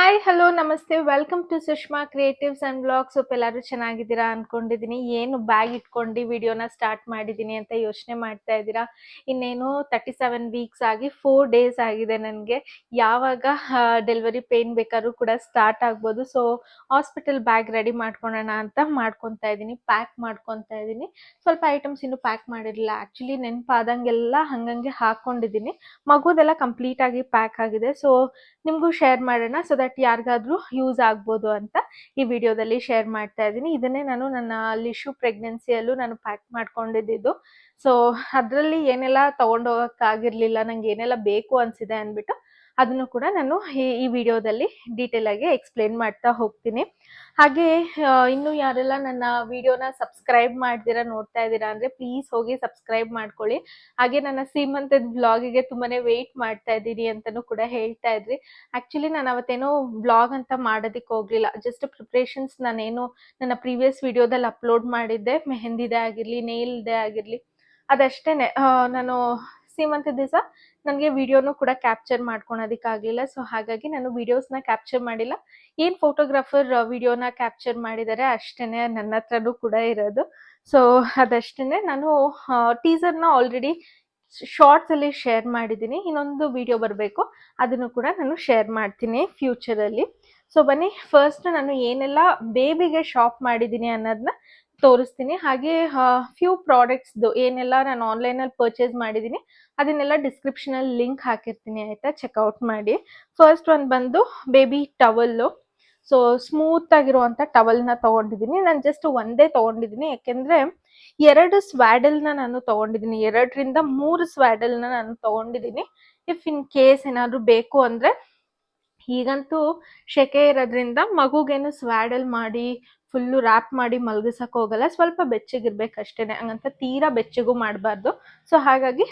Hi hello ನಮಸ್ತೆ welcome to Sushma creatives and blogs. ಎಲ್ಲರೂ ಚೆನ್ನಾಗಿದ್ದೀರಾ ಅನ್ಕೊಂಡಿದ್ದೀನಿ. ಏನು ಬ್ಯಾಗ್ ಇಟ್ಕೊಂಡು ವಿಡಿಯೋನ ಸ್ಟಾರ್ಟ್ ಮಾಡಿದ್ದೀನಿ ಅಂತ ಯೋಚನೆ ಮಾಡ್ತಾ ಇದ್ದೀರಾ. ಇನ್ನೇನು 37 ವೀಕ್ಸ್ ಆಗಿ 4 ಡೇಸ್ ಆಗಿದೆ ನನಗೆ. ಯಾವಾಗ ಡೆಲಿವರಿ ಪೇನ್ ಬೇಕಾದ್ರೂ ಕೂಡ ಸ್ಟಾರ್ಟ್ ಆಗ್ಬೋದು. ಸೊ ಹಾಸ್ಪಿಟಲ್ ಬ್ಯಾಗ್ ರೆಡಿ ಮಾಡ್ಕೊಳ್ಳೋಣ ಅಂತ ಮಾಡ್ಕೊತಾ ಇದ್ದೀನಿ, ಪ್ಯಾಕ್ ಮಾಡ್ಕೊತಾ ಇದ್ದೀನಿ. ಸ್ವಲ್ಪ ಐಟಮ್ಸ್ ಇನ್ನೂ ಪ್ಯಾಕ್ ಮಾಡಿರಲಿಲ್ಲ. ಆ್ಯಕ್ಚುಲಿ ನೆನಪಾದಂಗೆಲ್ಲ ಹಂಗಂಗೆ ಹಾಕ್ಕೊಂಡಿದ್ದೀನಿ. ಮಗುದೆಲ್ಲ ಕಂಪ್ಲೀಟ್ ಆಗಿ ಪ್ಯಾಕ್ ಆಗಿದೆ. ಸೊ ನಿಮಗೂ ಶೇರ್ ಮಾಡೋಣ, ಸೊ ದಟ್ ಯಾರಿಗಾದ್ರೂ ಯೂಸ್ ಆಗ್ಬೋದು ಅಂತ ಈ ವಿಡಿಯೋದಲ್ಲಿ ಶೇರ್ ಮಾಡ್ತಾ ಇದ್ದೀನಿ. ಇದನ್ನೇ ನಾನು ನನ್ನ ಲಿಶು ಪ್ರೆಗ್ನೆನ್ಸಿಯಲ್ಲೂ ನಾನು ಪ್ಯಾಕ್ ಮಾಡ್ಕೊಂಡಿದ್ದು. ಸೊ ಅದರಲ್ಲಿ ಏನೆಲ್ಲ ತೊಗೊಂಡೋಗೋಕ್ಕಾಗಿರಲಿಲ್ಲ, ನಂಗೆ ಏನೆಲ್ಲ ಬೇಕು ಅನಿಸಿದೆ ಅಂದ್ಬಿಟ್ಟು ಅದನ್ನು ಕೂಡ ನಾನು ಈ ವಿಡಿಯೋದಲ್ಲಿ ಡೀಟೇಲ್ ಆಗಿ ಎಕ್ಸ್ಪ್ಲೇನ್ ಮಾಡ್ತಾ ಹೋಗ್ತೀನಿ. ಹಾಗೆ ಇನ್ನೂ ಯಾರೆಲ್ಲ ನನ್ನ ವಿಡಿಯೋನ ಸಬ್ಸ್ಕ್ರೈಬ್ ಮಾಡ್ದಿರಾ ನೋಡ್ತಾ ಇದ್ದೀರಾ ಅಂದರೆ ಪ್ಲೀಸ್ ಹೋಗಿ ಸಬ್ಸ್ಕ್ರೈಬ್ ಮಾಡ್ಕೊಳ್ಳಿ. ಹಾಗೆ ನನ್ನ ಸೀಮಂತದ ಬ್ಲಾಗಿಗೆ ತುಂಬಾ ವೆಯ್ಟ್ ಮಾಡ್ತಾ ಇದ್ದೀನಿ ಅಂತಲೂ ಕೂಡ ಹೇಳ್ತಾ ಇದ್ರಿ. ಆ್ಯಕ್ಚುಲಿ ನಾನು ಅವತ್ತೇನೋ ಬ್ಲಾಗ್ ಅಂತ ಮಾಡೋದಕ್ಕೆ ಹೋಗಲಿಲ್ಲ. ಜಸ್ಟ್ ಪ್ರಿಪ್ರೇಷನ್ಸ್ ನಾನೇನು ನನ್ನ ಪ್ರೀವಿಯಸ್ ವಿಡಿಯೋದಲ್ಲಿ ಅಪ್ಲೋಡ್ ಮಾಡಿದ್ದೆ, ಮೆಹಂದಿದೆ ಆಗಿರಲಿ, ನೇಲ್ದೇ ಆಗಿರಲಿ, ಅದಷ್ಟೇ. ನಾನು ಸೀಮಂತದ ದಿವಸ ನನಗೆ ವಿಡಿಯೋನು ಕೂಡ ಕ್ಯಾಪ್ಚರ್ ಮಾಡ್ಕೊಳೋದಕ್ಕಾಗಲಿಲ್ಲ. ಸೊ ಹಾಗಾಗಿ ನಾನು ವಿಡಿಯೋಸ್ನ ಕ್ಯಾಪ್ಚರ್ ಮಾಡಿಲ್ಲ. ಏನು ಫೋಟೋಗ್ರಾಫರ್ ವಿಡಿಯೋನ ಕ್ಯಾಪ್ಚರ್ ಮಾಡಿದ್ದಾರೆ ಅಷ್ಟೇ ನನ್ನ ಹತ್ರನೂ ಕೂಡ ಇರೋದು. ಸೊ ಅದಷ್ಟೇ. ನಾನು ಟೀಸರ್ನ ಆಲ್ರೆಡಿ ಶಾರ್ಟ್ಸಲ್ಲಿ ಶೇರ್ ಮಾಡಿದ್ದೀನಿ. ಇನ್ನೊಂದು ವಿಡಿಯೋ ಬರಬೇಕು, ಅದನ್ನು ಕೂಡ ನಾನು ಶೇರ್ ಮಾಡ್ತೀನಿ ಫ್ಯೂಚರಲ್ಲಿ. ಸೊ ಬನ್ನಿ, ಫಸ್ಟ್ ನಾನು ಏನೆಲ್ಲ ಬೇಬಿಗೆ ಶಾಪ್ ಮಾಡಿದ್ದೀನಿ ಅನ್ನೋದನ್ನ ತೋರಿಸ್ತೀನಿ. ಹಾಗೆ ಫ್ಯೂ ಪ್ರಾಡಕ್ಟ್ಸ್ದು ಏನೆಲ್ಲ ನಾನು ಆನ್ಲೈನಲ್ಲಿ ಪರ್ಚೇಸ್ ಮಾಡಿದ್ದೀನಿ ಅದನ್ನೆಲ್ಲ ಡಿಸ್ಕ್ರಿಪ್ಷನಲ್ಲಿ ಲಿಂಕ್ ಹಾಕಿರ್ತೀನಿ, ಆಯಿತಾ, ಚೆಕ್ಔಟ್ ಮಾಡಿ. ಫಸ್ಟ್ ಒಂದು ಬಂದು ಬೇಬಿ ಟವಲ್ಲು. ಸೊ ಸ್ಮೂತ್ ಆಗಿರುವಂಥ ಟವಲ್ನ ತೊಗೊಂಡಿದ್ದೀನಿ. ನಾನು ಜಸ್ಟ್ ಒಂದೇ ತೊಗೊಂಡಿದ್ದೀನಿ, ಯಾಕೆಂದರೆ 2 ಸ್ವ್ಯಾಡಲ್ನ ನಾನು ತೊಗೊಂಡಿದ್ದೀನಿ. 2ರಿಂದ 3 ಸ್ವ್ಯಾಡಲ್ನ ನಾನು ತೊಗೊಂಡಿದ್ದೀನಿ. ಇಫ್ ಇನ್ ಕೇಸ್ ಏನಾದರೂ ಬೇಕು ಅಂದರೆ, ಈಗಂತೂ ಶೆಕೆ ಇರೋದ್ರಿಂದ ಮಗುಗೇನು ಸ್ವ್ಯಾಡಲ್ ಮಾಡಿ ಫುಲ್ಲು ರ್ಯಾಪ್ ಮಾಡಿ ಮಲಗಿಸೋಕೆ ಹೋಗಲ್ಲ. ಸ್ವಲ್ಪ ಬೆಚ್ಚಗಿರ್ಬೇಕಷ್ಟೇ, ಹಂಗಂತ ತೀರಾ ಬೆಚ್ಚಗೂ ಮಾಡಬಾರ್ದು. ಸೊ ಹಾಗಾಗಿ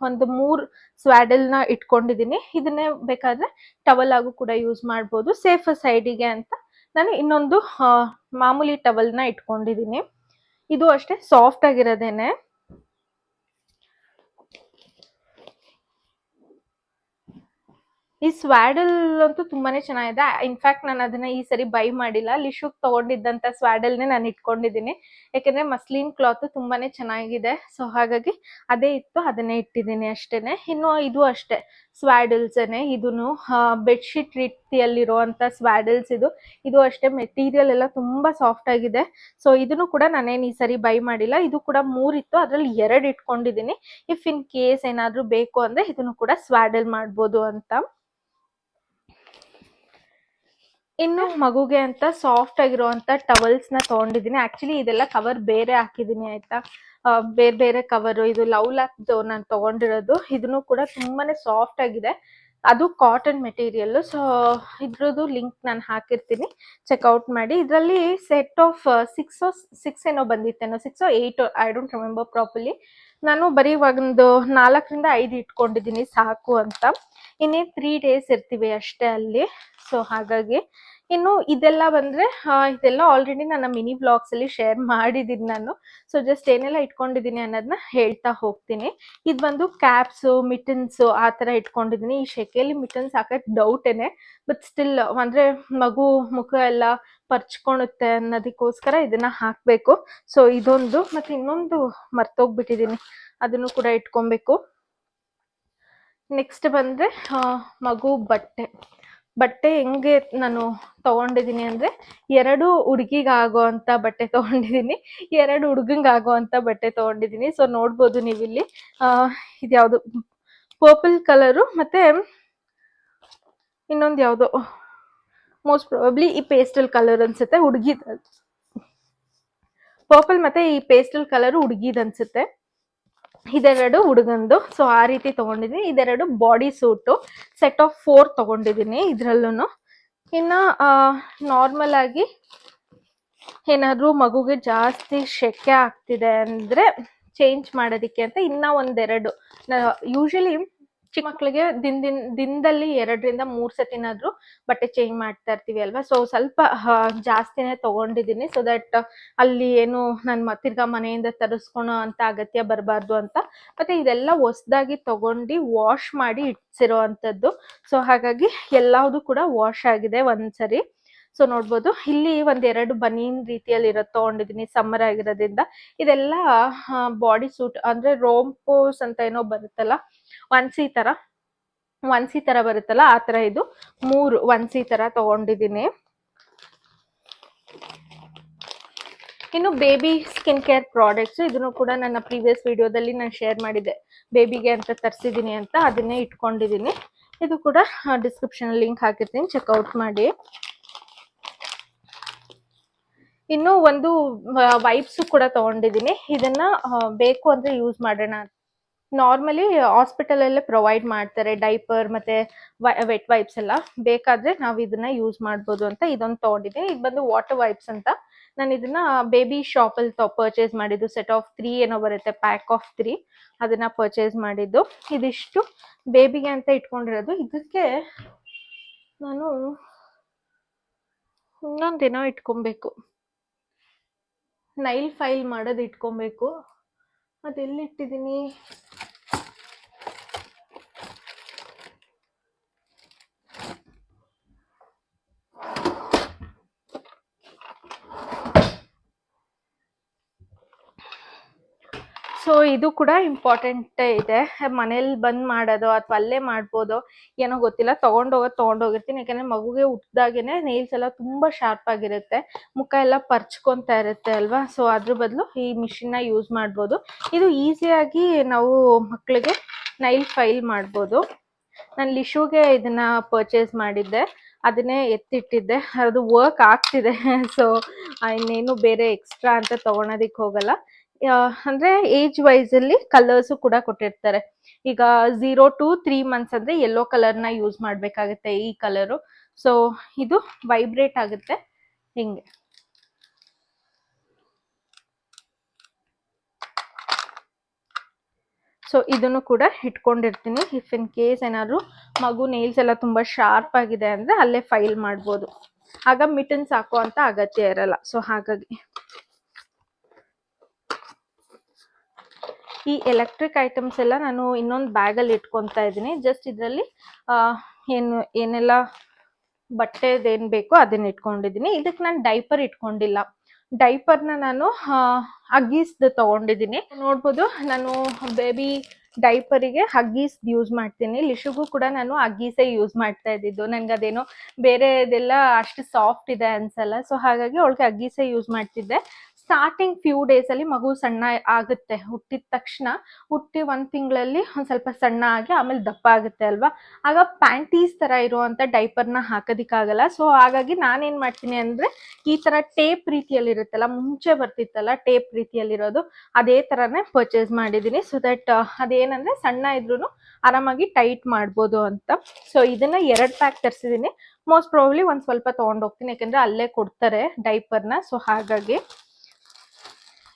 ಒಂದು 3 ಸ್ವ್ಯಾಡಲ್ನ ಇಟ್ಕೊಂಡಿದ್ದೀನಿ. ಇದನ್ನೇ ಬೇಕಾದರೆ ಟವಲ್ ಆಗು ಕೂಡ ಯೂಸ್ ಮಾಡ್ಬೋದು. ಸೇಫ್ ಸೈಡಿಗೆ ಅಂತ ನಾನು ಇನ್ನೊಂದು ಮಾಮೂಲಿ ಟವಲ್ನ ಇಟ್ಕೊಂಡಿದ್ದೀನಿ. ಇದು ಅಷ್ಟೇ ಸಾಫ್ಟ್ ಆಗಿರೋದೇನೆ. ಈ ಸ್ವ್ಯಾಡಲ್ ಅಂತೂ ತುಂಬಾನೇ ಚೆನ್ನಾಗಿದೆ. ಇನ್ಫ್ಯಾಕ್ಟ್ ನಾನು ಅದನ್ನ ಈ ಸರಿ ಬೈ ಮಾಡಿಲ್ಲ, ಲಿಶುಗ್ ತಗೊಂಡಿದ್ದಂಥ ಸ್ವ್ಯಾಡಲ್ನೇ ನಾನು ಇಟ್ಕೊಂಡಿದ್ದೀನಿ. ಯಾಕೆಂದರೆ ಮಸ್ಲಿನ್ ಕ್ಲಾತ್ ತುಂಬಾನೇ ಚೆನ್ನಾಗಿದೆ. ಸೊ ಹಾಗಾಗಿ ಅದೇ ಇತ್ತು, ಅದನ್ನೇ ಇಟ್ಟಿದ್ದೀನಿ ಅಷ್ಟೇ. ಇನ್ನು ಇದು ಅಷ್ಟೇ ಸ್ವ್ಯಾಡಲ್ಸೇನೆ. ಇದೂ ಬೆಡ್ಶೀಟ್ ರೀತಿಯಲ್ಲಿರುವಂಥ ಸ್ವ್ಯಾಡಲ್ಸ್. ಇದು ಅಷ್ಟೇ ಮೆಟೀರಿಯಲ್ ಎಲ್ಲ ತುಂಬ ಸಾಫ್ಟ್ ಆಗಿದೆ. ಸೊ ಇದನ್ನು ಕೂಡ ನಾನೇನು ಈ ಸರಿ ಬೈ ಮಾಡಿಲ್ಲ. ಇದು ಕೂಡ 3 ಇತ್ತು, ಅದರಲ್ಲಿ 2 ಇಟ್ಕೊಂಡಿದ್ದೀನಿ. ಇಫ್ ಇನ್ ಕೇಸ್ ಏನಾದರೂ ಬೇಕು ಅಂದರೆ ಇದನ್ನು ಕೂಡ ಸ್ವ್ಯಾಡಲ್ ಮಾಡ್ಬೋದು ಅಂತ. ಇನ್ನು ಮಗುಗೆ ಅಂತ ಸಾಫ್ಟ್ ಆಗಿರುವಂಥ ಟವಲ್ಸ್ನ ತೊಗೊಂಡಿದ್ದೀನಿ. ಆ್ಯಕ್ಚುಲಿ ಇದೆಲ್ಲ ಕವರ್ ಬೇರೆ ಹಾಕಿದ್ದೀನಿ, ಆಯಿತಾ, ಬೇರೆ ಬೇರೆ ಕವರು. ಇದು ಲವ್ ಲ್ಯಾಪ್ದು ನಾನು ತೊಗೊಂಡಿರೋದು. ಇದನ್ನು ಕೂಡ ತುಂಬಾ ಸಾಫ್ಟ್ ಆಗಿದೆ, ಅದು ಕಾಟನ್ ಮೆಟೀರಿಯಲ್ಲು. ಸೊ ಇದ್ರದ್ದು ಲಿಂಕ್ ನಾನು ಹಾಕಿರ್ತೀನಿ, ಚೆಕ್ಔಟ್ ಮಾಡಿ. ಇದರಲ್ಲಿ ಸೆಟ್ ಆಫ್ 6 ಏನೋ ಬಂದಿತ್ತೇನೋ, 6 or 8, I don't remember properly. ನಾನು ಬರೀ ಒಂದು 4ರಿಂದ 5 ಇಟ್ಕೊಂಡಿದ್ದೀನಿ ಸಾಕು ಅಂತ. ಇನ್ನೇನು 3 ಡೇಸ್ ಇರ್ತೀವಿ ಅಷ್ಟೇ ಅಲ್ಲಿ. ಸೊ ಹಾಗಾಗಿ ಇನ್ನು ಇದೆಲ್ಲ ಬಂದರೆ ಇದೆಲ್ಲ ಆಲ್ರೆಡಿ ನನ್ನ ಮಿನಿ ಬ್ಲಾಗ್ಸಲ್ಲಿ ಶೇರ್ ಮಾಡಿದ್ದೀನಿ ನಾನು. ಸೊ ಜಸ್ಟ್ ಏನೆಲ್ಲ ಇಟ್ಕೊಂಡಿದ್ದೀನಿ ಅನ್ನೋದನ್ನ ಹೇಳ್ತಾ ಹೋಗ್ತೀನಿ. ಇದು ಬಂದು ಕ್ಯಾಪ್ಸು, ಮಿಟನ್ಸು ಆ ಥರ ಇಟ್ಕೊಂಡಿದ್ದೀನಿ. ಈ ಶೆಕೆಯಲ್ಲಿ ಮಿಟನ್ಸ್ ಹಾಕೋಕ್ಕೆ ಡೌಟೇನೆ, ಬಟ್ ಸ್ಟಿಲ್ ಅಂದರೆ ಮಗು ಮುಖ ಎಲ್ಲ ಪರ್ಚ್ಕೊಳುತ್ತೆ ಅನ್ನೋದಕ್ಕೋಸ್ಕರ ಇದನ್ನು ಹಾಕಬೇಕು. ಸೊ ಇದೊಂದು, ಮತ್ತು ಇನ್ನೊಂದು ಮರ್ತೋಗ್ಬಿಟ್ಟಿದ್ದೀನಿ, ಅದನ್ನು ಕೂಡ ಇಟ್ಕೊಬೇಕು. ನೆಕ್ಸ್ಟ್ ಬಂದರೆ ಮಗು ಬಟ್ಟೆ ಹೆಂಗೆ ನಾನು ತೊಗೊಂಡಿದ್ದೀನಿ ಅಂದರೆ, 2 ಹುಡುಗಿಗೆ ಆಗೋ ಅಂಥ ಬಟ್ಟೆ ತೊಗೊಂಡಿದ್ದೀನಿ, 2 ಹುಡುಗಂಗೆ ಆಗೋ ಅಂಥ ಬಟ್ಟೆ ತೊಗೊಂಡಿದ್ದೀನಿ. ಸೊ ನೋಡ್ಬೋದು ನೀವಿಲ್ಲಿ, ಇದ್ಯಾವುದು ಪರ್ಪಲ್ ಕಲರು ಮತ್ತು ಇನ್ನೊಂದು ಯಾವುದೋ ಮೋಸ್ಟ್ ಪ್ರಾಬಬ್ಲಿ ಈ ಪೇಸ್ಟಲ್ ಕಲರ್ ಅನಿಸುತ್ತೆ ಹುಡುಗಿದು. ಪರ್ಪಲ್ ಮತ್ತು ಈ ಪೇಸ್ಟಲ್ ಕಲರು ಹುಡುಗಿದು ಅನಿಸುತ್ತೆ. ಇದೆರಡು ಹುಡುಗಂದು. ಸೊ ಆ ರೀತಿ ತೊಗೊಂಡಿದ್ದೀನಿ. ಇದೆರಡು ಬಾಡಿ ಸೂಟು, ಸೆಟ್ ಆಫ್ 4 ತೊಗೊಂಡಿದ್ದೀನಿ ಇದರಲ್ಲೂ. ಇನ್ನು ನಾರ್ಮಲ್ ಆಗಿ ಏನಾದರೂ ಮಗುಗೆ ಜಾಸ್ತಿ ಶೆಕೆ ಆಗ್ತಿದೆ ಅಂದರೆ ಚೇಂಜ್ ಮಾಡೋದಕ್ಕೆ ಅಂತ ಇನ್ನೂ ಒಂದೆರಡು. ಯೂಶಲಿ ಚಿಕ್ಕ ಮಕ್ಳಿಗೆ ದಿನದಲ್ಲಿ 2 ರಿಂದ 3 ಸತಿನಾದ್ರೂ ಬಟ್ಟೆ ಚೇಂಜ್ ಮಾಡ್ತಾ ಇರ್ತೀವಿ ಅಲ್ವಾ. ಸೊ ಸ್ವಲ್ಪ ಜಾಸ್ತಿನೇ ತಗೊಂಡಿದ್ದೀನಿ, ಸೊ ದಟ್ ಅಲ್ಲಿ ಏನು ನಾನು ತಿರ್ಗಾ ಮನೆಯಿಂದ ತರಿಸ್ಕೊಳೋ ಅಂತ ಅಗತ್ಯ ಬರಬಾರ್ದು ಅಂತ. ಮತ್ತೆ ಇದೆಲ್ಲ ಹೊಸದಾಗಿ ತಗೊಂಡು ವಾಶ್ ಮಾಡಿ ಇಡ್ಸಿರೋ ಅಂಥದ್ದು. ಸೊ ಹಾಗಾಗಿ ಎಲ್ಲಾವುದು ಕೂಡ ವಾಶ್ ಆಗಿದೆ ಒಂದ್ಸರಿ. ಸೊ ನೋಡ್ಬೋದು ಇಲ್ಲಿ 1-2 ಬನೀನ್ ರೀತಿಯಲ್ಲಿ ತಗೊಂಡಿದ್ದೀನಿ ಸಮ್ಮರ್ ಆಗಿರೋದ್ರಿಂದ. ಇದೆಲ್ಲ ಬಾಡಿ ಸೂಟ್ ಅಂದ್ರೆ ರೋಂಪೋಸ್ ಅಂತ ಏನೋ ಬರುತ್ತಲ್ಲ, ಒನ್ಸಿ ತರ ಬರುತ್ತಲ್ಲ, ಆ ತರ ಇದು 3 ಒನ್ಸಿ ತರ ತಗೊಂಡಿದ್ದೀನಿ. ಇನ್ನು ಬೇಬಿ ಸ್ಕಿನ್ ಕೇರ್ ಪ್ರಾಡಕ್ಟ್ಸ್, ಇದನ್ನು ಕೂಡ ನನ್ನ ಪ್ರೀವಿಯಸ್ ವಿಡಿಯೋದಲ್ಲಿ ನಾನು ಶೇರ್ ಮಾಡಿದ್ದೆ, ಬೇಬಿಗೆ ಅಂತ ತರಿಸಿದ್ದೀನಿ ಅಂತ, ಅದನ್ನೇ ಇಟ್ಕೊಂಡಿದ್ದೀನಿ. ಇದು ಕೂಡ ಡಿಸ್ಕ್ರಿಪ್ಷನ್ ಲಿಂಕ್ ಹಾಕಿರ್ತೀನಿ, ಚೆಕ್ಔಟ್ ಮಾಡಿ. ಇನ್ನು ಒಂದು ವೈಪ್ಸ್ ಕೂಡ ತಗೊಂಡಿದ್ದೀನಿ, ಇದನ್ನ ಬೇಕು ಅಂದ್ರೆ ಯೂಸ್ ಮಾಡೋಣ. ನಾರ್ಮಲಿ ಹಾಸ್ಪಿಟಲ್ ಅಲ್ಲೇ ಪ್ರೊವೈಡ್ ಮಾಡ್ತಾರೆ ಡೈಪರ್ ಮತ್ತೆ ವೆಟ್ ವೈಪ್ಸ್ ಎಲ್ಲ, ಬೇಕಾದ್ರೆ ನಾವು ಇದನ್ನ ಯೂಸ್ ಮಾಡ್ಬೋದು ಅಂತ ಇದೊಂದು ತಗೊಂಡಿದ್ದೀನಿ. ಇದು ಬಂದು ವಾಟರ್ ವೈಪ್ಸ್ ಅಂತ. ನಾನು ಇದನ್ನ ಬೇಬಿ ಶಾಪ್ ಅಲ್ಲಿ ಪರ್ಚೇಸ್ ಮಾಡಿದ್ದು, ಸೆಟ್ ಆಫ್ 3 ಏನೋ ಬರುತ್ತೆ, ಪ್ಯಾಕ್ ಆಫ್ 3, ಅದನ್ನ ಪರ್ಚೇಸ್ ಮಾಡಿದ್ದು. ಇದಿಷ್ಟು ಬೇಬಿಗೆ ಅಂತ ಇಟ್ಕೊಂಡಿರೋದು. ಇದಕ್ಕೆ ನಾನು ಇನ್ನೊಂದೇನೋ ಇಟ್ಕೊಬೇಕು, ನೈಲ್ ಫೈಲ್ ಮಾಡೋದು ಇಟ್ಕೊಬೇಕು. ಅದೆಲ್ಲಿಟ್ಟಿದ್ದೀನಿ, ಸೊ ಇದು ಕೂಡ ಇಂಪಾರ್ಟೆಂಟ್ ಇದೆ. ಮನೇಲಿ ಬಂದ್ ಮಾಡೋದು ಅಥವಾ ಅಲ್ಲೇ ಮಾಡ್ಬೋದು ಏನೋ ಗೊತ್ತಿಲ್ಲ, ತಗೊಂಡೋಗಿರ್ತೀನಿ. ಯಾಕಂದ್ರೆ ಮಗುಗೆ ಹುಟ್ಟಿದಾಗೇನೆ ನೇಲ್ಸ್ ಎಲ್ಲ ತುಂಬಾ ಶಾರ್ಪ್ ಆಗಿರುತ್ತೆ, ಮುಖ ಎಲ್ಲ ಪರ್ಚ್ಕೊಂತಾ ಇರುತ್ತೆ ಅಲ್ವಾ. ಸೊ ಅದ್ರ ಬದಲು ಈ ಮಿಷಿನ್ ನ ಯೂಸ್ ಮಾಡ್ಬೋದು. ಇದು ಈಸಿಯಾಗಿ ನಾವು ಮಕ್ಕಳಿಗೆ ನೈಲ್ ಫೈಲ್ ಮಾಡ್ಬೋದು. ನಾನು ಲಿಶುಗೆ ಇದನ್ನ ಪರ್ಚೇಸ್ ಮಾಡಿದ್ದೆ, ಅದನ್ನೇ ಎತ್ತಿಟ್ಟಿದ್ದೆ, ಅದು ವರ್ಕ್ ಆಗ್ತಿದೆ. ಸೊ ಇನ್ನೇನು ಬೇರೆ ಎಕ್ಸ್ಟ್ರಾ ಅಂತ ತಗೊಳೋದಿಕ್ ಹೋಗಲ್ಲ. ಅಂದ್ರೆ ಏಜ್ ವೈಸ್ ಅಲ್ಲಿ ಕಲರ್ಸ್ ಕೂಡ ಕೊಟ್ಟಿರ್ತಾರೆ. ಈಗ 0 to 3 months ಅಂದ್ರೆ ಯೆಲ್ಲೋ ಕಲರ್ ನ ಯೂಸ್ ಮಾಡ್ಬೇಕಾಗುತ್ತೆ, ಈ ಕಲರು. ಸೊ ಇದು ವೈಬ್ರೇಟ್ ಆಗುತ್ತೆ ಹಿಂಗೆ. ಸೊ ಇದನ್ನು ಕೂಡ ಇಟ್ಕೊಂಡಿರ್ತೀನಿ. ಇಫ್ ಇನ್ ಕೇಸ್ ಏನಾದ್ರು ಮಗು ನೇಲ್ಸ್ ಎಲ್ಲ ತುಂಬಾ ಶಾರ್ಪ್ ಆಗಿದೆ ಅಂದ್ರೆ ಅಲ್ಲೇ ಫೈಲ್ ಮಾಡ್ಬೋದು, ಆಗ ಮಿಟನ್ಸ್ ಹಾಕೋ ಅಂತ ಅಗತ್ಯ ಇರಲ್ಲ. ಸೊ ಹಾಗಾಗಿ ಈ ಎಲೆಕ್ಟ್ರಿಕ್ ಐಟಮ್ಸ್ ಎಲ್ಲ ನಾನು ಇನ್ನೊಂದು ಬ್ಯಾಗಲ್ಲಿ ಇಟ್ಕೊತಾ ಇದ್ದೀನಿ. ಜಸ್ಟ್ ಇದರಲ್ಲಿ ಏನೆಲ್ಲ ಬಟ್ಟೆದೇನು ಬೇಕೋ ಅದನ್ನ ಇಟ್ಕೊಂಡಿದ್ದೀನಿ. ಇದಕ್ಕೆ ನಾನು ಡೈಪರ್ ಇಟ್ಕೊಂಡಿಲ್ಲ, ಡೈಪರ್ನ ನಾನು ಹಗ್ಗೀಸ್ದು ತಗೊಂಡಿದ್ದೀನಿ. ನೋಡ್ಬೋದು, ನಾನು ಬೇಬಿ ಡೈಪರಿಗೆ ಹಗ್ಗೀಸ್ ಯೂಸ್ ಮಾಡ್ತೀನಿ. ಲಿಶುಗೂ ಕೂಡ ನಾನು ಹಗ್ಗೀಸೇ ಯೂಸ್ ಮಾಡ್ತಾ ಇದ್ದಿದ್ದು. ನನ್ಗೆ ಅದೇನೋ ಬೇರೆದೆಲ್ಲ ಅಷ್ಟು ಸಾಫ್ಟ್ ಇದೆ ಅನ್ಸಲ್ಲ. ಸೊ ಹಾಗಾಗಿ ಅವಳಿಗೆ ಹಗ್ಗೀಸೇ ಯೂಸ್ ಮಾಡ್ತಿದ್ದೆ. ಸ್ಟಾರ್ಟಿಂಗ್ ಫ್ಯೂ ಡೇಸ್ ಅಲ್ಲಿ ಮಗು ಸಣ್ಣ ಆಗುತ್ತೆ, ಹುಟ್ಟಿದ ತಕ್ಷಣ ಹುಟ್ಟಿ 1 ತಿಂಗಳಲ್ಲಿ ಒಂದ್ ಸ್ವಲ್ಪ ಸಣ್ಣ ಆಗಿ ಆಮೇಲೆ ದಪ್ಪ ಆಗುತ್ತೆ ಅಲ್ವಾ. ಆಗ ಪ್ಯಾಂಟೀಸ್ ತರ ಇರುವಂತ ಡೈಪರ್ನ ಹಾಕೋದಿಕ್ಕಾಗಲ್ಲ. ಸೊ ಹಾಗಾಗಿ ನಾನೇನ್ ಮಾಡ್ತೀನಿ ಅಂದ್ರೆ ಈ ತರ ಟೇಪ್ ರೀತಿಯಲ್ಲಿ ಇರುತ್ತಲ್ಲ, ಮುಂಚೆ ಬರ್ತಿತ್ತಲ್ಲ ಟೇಪ್ ರೀತಿಯಲ್ಲಿರೋದು, ಅದೇ ತರನೇ ಪರ್ಚೇಸ್ ಮಾಡಿದೀನಿ. ಸೊ ದಟ್ ಅದೇನಂದ್ರೆ ಸಣ್ಣ ಇದ್ರೂ ಆರಾಮಾಗಿ ಟೈಟ್ ಮಾಡ್ಬೋದು ಅಂತ. ಸೊ ಇದನ್ನ 2 ಪ್ಯಾಕ್ ತರಿಸಿದೀನಿ. ಮೋಸ್ಟ್ ಪ್ರಾಬಬ್ಲಿ ಒಂದ್ ಸ್ವಲ್ಪ ತಗೊಂಡೋಗ್ತೀನಿ, ಯಾಕಂದ್ರೆ ಅಲ್ಲೇ ಕೊಡ್ತಾರೆ ಡೈಪರ್ನ. ಸೊ ಹಾಗಾಗಿ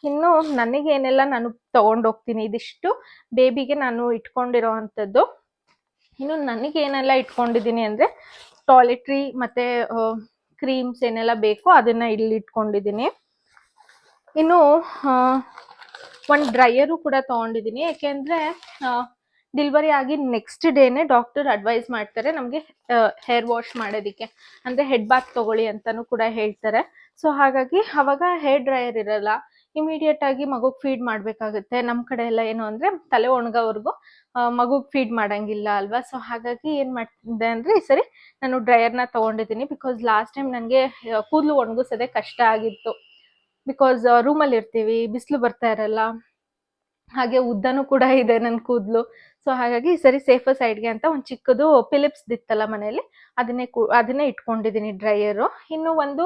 ಇನ್ನು ನನಗೇನೆಲ್ಲ ನಾನು ತಗೊಂಡೋಗ್ತೀನಿ, ಇದಿಷ್ಟು ಬೇಬಿಗೆ ನಾನು ಇಟ್ಕೊಂಡಿರೋ ಅಂಥದ್ದು. ಇನ್ನು ನನಗೇನೆಲ್ಲ ಇಟ್ಕೊಂಡಿದ್ದೀನಿ ಅಂದ್ರೆ ಟಾಯ್ಲೆಟ್ರಿ ಮತ್ತೆ ಕ್ರೀಮ್ಸ್ ಏನೆಲ್ಲ ಬೇಕೋ ಅದನ್ನ ಇಲ್ಲಿ ಇಟ್ಕೊಂಡಿದ್ದೀನಿ. ಇನ್ನು ಒಂದು ಡ್ರೈಯರು ಕೂಡ ತಗೊಂಡಿದ್ದೀನಿ, ಯಾಕೆಂದ್ರೆ ಡೆಲಿವರಿ ಆಗಿ ನೆಕ್ಸ್ಟ್ ಡೇನೆ ಡಾಕ್ಟರ್ ಅಡ್ವೈಸ್ ಮಾಡ್ತಾರೆ ನಮಗೆ ಹೇರ್ ವಾಶ್ ಮಾಡೋದಿಕ್ಕೆ, ಅಂದ್ರೆ ಹೆಡ್ ಬಾತ್ ತಗೊಳ್ಳಿ ಅಂತಾನು ಕೂಡ ಹೇಳ್ತಾರೆ. ಸೊ ಹಾಗಾಗಿ ಅವಾಗ ಹೇರ್ ಡ್ರೈಯರ್ ಇರಲ್ಲ, ಇಮಿಡಿಯೇಟ್ ಆಗಿ ಮಗುಗ್ ಫೀಡ್ ಮಾಡ್ಬೇಕಾಗುತ್ತೆ. ನಮ್ ಕಡೆ ಎಲ್ಲ ಏನು ಅಂದ್ರೆ ತಲೆ ಒಣಗೋವರೆಗೂ ಮಗುಗ್ ಫೀಡ್ ಮಾಡಂಗಿಲ್ಲ ಅಲ್ವಾ. ಸೊ ಹಾಗಾಗಿ ಏನ್ ಮಾಡ್ತಿದ್ದೆ ಅಂದ್ರೆ ಈ ಸರಿ ನಾನು ಡ್ರೈಯರ್ನ ತಗೊಂಡಿದ್ದೀನಿ. ಬಿಕಾಸ್ ಲಾಸ್ಟ್ ಟೈಮ್ ನನಗೆ ಕೂದಲು ಒಣಗಿಸೋದೇ ಕಷ್ಟ ಆಗಿತ್ತು. ಬಿಕಾಸ್ ರೂಮಲ್ಲಿ ಇರ್ತೀವಿ, ಬಿಸಿಲು ಬರ್ತಾ ಇರಲ್ಲ, ಹಾಗೆ ಉದ್ದನೂ ಕೂಡ ಇದೆ ನನ್ನ ಕೂದಲು. ಸೊ ಹಾಗಾಗಿ ಈ ಸರಿ ಸೇಫರ್ ಸೈಡ್ಗೆ ಅಂತ ಒಂದು ಚಿಕ್ಕದು ಫಿಲಿಪ್ಸ್ ಇತ್ತಲ್ಲ ಮನೆಯಲ್ಲಿ, ಅದನ್ನೇ ಇಟ್ಕೊಂಡಿದ್ದೀನಿ ಡ್ರೈಯರು. ಇನ್ನು ಒಂದು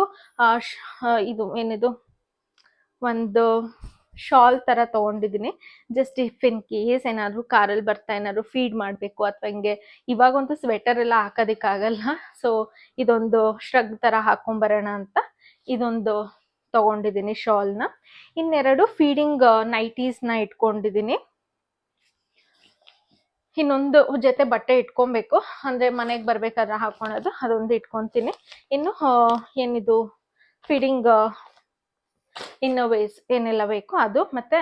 ಇದು ಏನಿದು ಒಂದು ಶಾಲ್ ತರ ತಗೊಂಡಿದ್ದೀನಿ. ಜಸ್ಟ್ ಇಫ್ ಇನ್ ಕೇಸ್ ಏನಾದ್ರು ಕಾರಲ್ಲಿ ಬರ್ತಾ ಏನಾದ್ರು ಫೀಡ್ ಮಾಡಬೇಕು ಅಥವಾ ಹಿಂಗೆ, ಇವಾಗಂತೂ ಸ್ವೆಟರ್ ಎಲ್ಲ ಹಾಕೋದಿಕ್ಕಾಗಲ್ಲ. ಸೊ ಇದೊಂದು ಶ್ರಗ್ ತರ ಹಾಕೊಂಬರೋಣ ಅಂತ ಇದೊಂದು ತಗೊಂಡಿದ್ದೀನಿ ಶಾಲ್ನ. ಇನ್ನೆರಡು ಫೀಡಿಂಗ್ ನೈಟೀಸ್ನ ಇಟ್ಕೊಂಡಿದ್ದೀನಿ. ಇನ್ನೊಂದು ಜೊತೆ ಬಟ್ಟೆ ಇಟ್ಕೊಬೇಕು, ಅಂದರೆ ಮನೆಗೆ ಬರ್ಬೇಕಾದ್ರೆ ಹಾಕೊಳೋದು, ಅದೊಂದು ಇಟ್ಕೊತೀನಿ. ಇನ್ನು ಏನಿದು ಫೀಡಿಂಗ್ ಇನ್ನೋವೇಸ್ ಏನೆಲ್ಲ ಬೇಕು ಅದು. ಮತ್ತೆ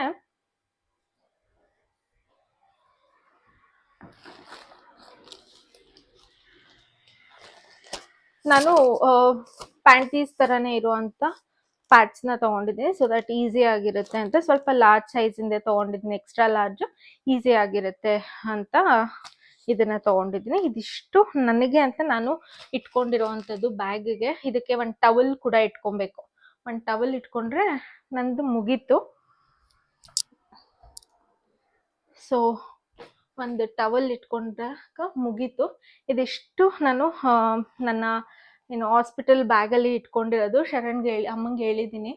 ನಾನು ಪ್ಯಾಂಟೀಸ್ ಥರನೇ ಇರುವಂಥ ಪ್ಯಾಡ್ಸ್ನ ತೊಗೊಂಡಿದ್ದೀನಿ, ಸೊ ದಟ್ ಈಸಿ ಆಗಿರುತ್ತೆ ಅಂತ. ಸ್ವಲ್ಪ ಲಾರ್ಜ್ ಸೈಜಿಂದ ತೊಗೊಂಡಿದ್ದೀನಿ, ಎಕ್ಸ್ಟ್ರಾ ಲಾರ್ಜ್, ಈಸಿ ಆಗಿರುತ್ತೆ ಅಂತ ಇದನ್ನ ತೊಗೊಂಡಿದ್ದೀನಿ. ಇದಿಷ್ಟು ನನಗೆ ಅಂತ ನಾನು ಇಟ್ಕೊಂಡಿರೋವಂಥದ್ದು ಬ್ಯಾಗಿಗೆ. ಇದಕ್ಕೆ ಒಂದು ಟವಲ್ ಕೂಡ ಇಟ್ಕೊಬೇಕು. ಒಂದು ಟವಲ್ ಇಟ್ಕೊಂಡ್ರೆ ನಂದು ಮುಗೀತು. ಸೊ ಒಂದು ಟವಲ್ ಇಟ್ಕೊಂಡಾಗ ಮುಗೀತು. ಇದಿಷ್ಟು ನಾನು ನನ್ನ ಹಾಸ್ಪಿಟಲ್ ಬ್ಯಾಗಲ್ಲಿ ಇಟ್ಕೊಂಡಿರೋದು. ಶರಣ್ಗೆ ಅಮ್ಮಂಗೆ ಹೇಳಿದ್ದೀನಿ.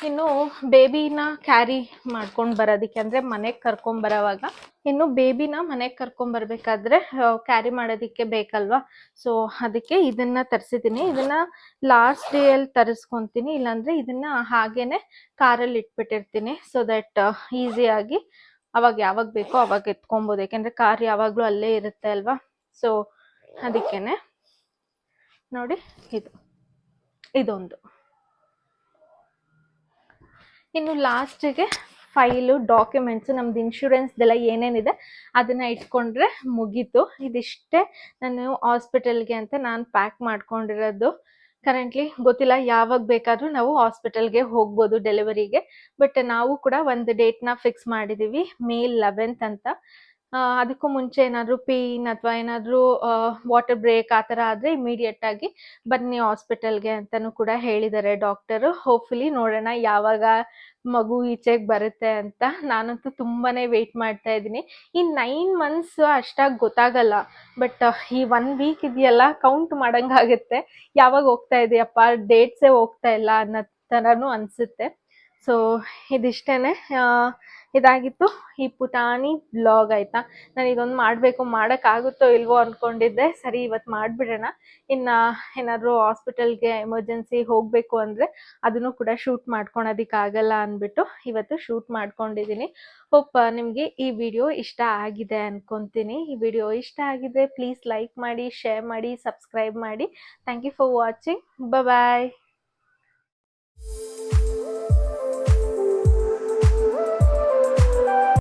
ಇನ್ನು ಬೇಬಿನ ಕ್ಯಾರಿ ಮಾಡ್ಕೊಂಡು ಬರೋದಕ್ಕೆ, ಅಂದರೆ ಮನೆಗೆ ಕರ್ಕೊಂಬರೋವಾಗ, ಇನ್ನು ಬೇಬಿನ ಮನೆಗೆ ಕರ್ಕೊಂಬರ್ಬೇಕಾದ್ರೆ ಕ್ಯಾರಿ ಮಾಡೋದಕ್ಕೆ ಬೇಕಲ್ವಾ, ಸೊ ಅದಕ್ಕೆ ಇದನ್ನು ತರಿಸಿದ್ದೀನಿ. ಇದನ್ನು ಲಾಸ್ಟ್ ಡೇಯಲ್ಲಿ ತರಿಸ್ಕೊತೀನಿ, ಇಲ್ಲಾಂದರೆ ಇದನ್ನು ಹಾಗೇ ಕಾರಲ್ಲಿ ಇಟ್ಬಿಟ್ಟಿರ್ತೀನಿ, ಸೊ ದಟ್ ಈಸಿಯಾಗಿ ಅವಾಗ ಯಾವಾಗ ಬೇಕೋ ಅವಾಗ ಎತ್ಕೊಬೋದು. ಯಾಕೆಂದರೆ ಕಾರ್ ಯಾವಾಗಲೂ ಅಲ್ಲೇ ಇರುತ್ತೆ ಅಲ್ವಾ, ಸೊ ಅದಕ್ಕೇನೆ. ನೋಡಿ, ಇದೊಂದು. ಇನ್ನು ಲಾಸ್ಟಿಗೆ ಫೈಲು, ಡಾಕ್ಯುಮೆಂಟ್ಸು, ನಮ್ದು ಇನ್ಶೂರೆನ್ಸ್ದೆಲ್ಲ ಏನೇನಿದೆ ಅದನ್ನು ಇಟ್ಕೊಂಡ್ರೆ ಮುಗೀತು. ಇದಿಷ್ಟೇ ನಾನು ಹಾಸ್ಪಿಟಲ್ಗೆ ಅಂತ ನಾನು ಪ್ಯಾಕ್ ಮಾಡ್ಕೊಂಡಿರೋದು. ಕರೆಂಟ್ಲಿ ಗೊತ್ತಿಲ್ಲ, ಯಾವಾಗ ಬೇಕಾದರೂ ನಾವು ಹಾಸ್ಪಿಟಲ್ಗೆ ಹೋಗ್ಬೋದು ಡೆಲಿವರಿಗೆ. ಬಟ್ ನಾವು ಕೂಡ ಒಂದು ಡೇಟ್ನ ಫಿಕ್ಸ್ ಮಾಡಿದ್ದೀವಿ, May 11th ಅಂತ. ಅದಕ್ಕೂ ಮುಂಚೆ ಏನಾದರೂ ಪೇಯ್ನ್ ಅಥವಾ ಏನಾದರೂ ವಾಟರ್ ಬ್ರೇಕ್ ಆ ಥರ ಆದರೆ ಇಮಿಡಿಯೇಟಾಗಿ ಬನ್ನಿ ಹಾಸ್ಪಿಟಲ್ಗೆ ಅಂತಲೂ ಕೂಡ ಹೇಳಿದ್ದಾರೆ ಡಾಕ್ಟರು. ಹೋಪ್ಫುಲಿ ನೋಡೋಣ ಯಾವಾಗ ಮಗು ಈಚೆಗೆ ಬರುತ್ತೆ ಅಂತ. ನಾನಂತೂ ತುಂಬಾ ವೆಯ್ಟ್ ಮಾಡ್ತಾ ಇದ್ದೀನಿ. ಈ 9 months ಅಷ್ಟಾಗಿ ಗೊತ್ತಾಗಲ್ಲ, ಬಟ್ ಈ 1 week ಇದೆಯಲ್ಲ, ಕೌಂಟ್ ಮಾಡೋಂಗಾಗುತ್ತೆ. ಯಾವಾಗ ಹೋಗ್ತಾ ಇದೆಯಪ್ಪ, ಡೇಟ್ಸೇ ಹೋಗ್ತಾ ಇಲ್ಲ ಅನ್ನೋ ಥರನೂ ಅನಿಸುತ್ತೆ. ಸೊ ಇದಿಷ್ಟೇ, ಇದಾಗಿತ್ತು ಈ ಪುಟಾಣಿ ಬ್ಲಾಗ್, ಆಯಿತಾ. ನಾನು ಇದೊಂದು ಮಾಡಬೇಕು, ಮಾಡೋಕ್ಕಾಗುತ್ತೋ ಇಲ್ವೋ ಅಂದ್ಕೊಂಡಿದ್ದೆ. ಸರಿ, ಇವತ್ತು ಮಾಡಿಬಿಡೋಣ. ಇನ್ನು ಏನಾದರೂ ಹಾಸ್ಪಿಟಲ್ಗೆ ಎಮರ್ಜೆನ್ಸಿ ಹೋಗಬೇಕು ಅಂದರೆ ಅದನ್ನು ಕೂಡ ಶೂಟ್ ಮಾಡ್ಕೊಳೋದಕ್ಕಾಗಲ್ಲ ಅಂದ್ಬಿಟ್ಟು ಇವತ್ತು ಶೂಟ್ ಮಾಡ್ಕೊಂಡಿದ್ದೀನಿ. ಹೋಪ್ ನಿಮಗೆ ಈ ವಿಡಿಯೋ ಇಷ್ಟ ಆಗಿದೆ ಅಂದ್ಕೊತೀನಿ. ಈ ವಿಡಿಯೋ ಇಷ್ಟ ಆಗಿದೆ ಪ್ಲೀಸ್ ಲೈಕ್ ಮಾಡಿ, ಶೇರ್ ಮಾಡಿ, ಸಬ್ಸ್ಕ್ರೈಬ್ ಮಾಡಿ. Thank you for watching. Bye.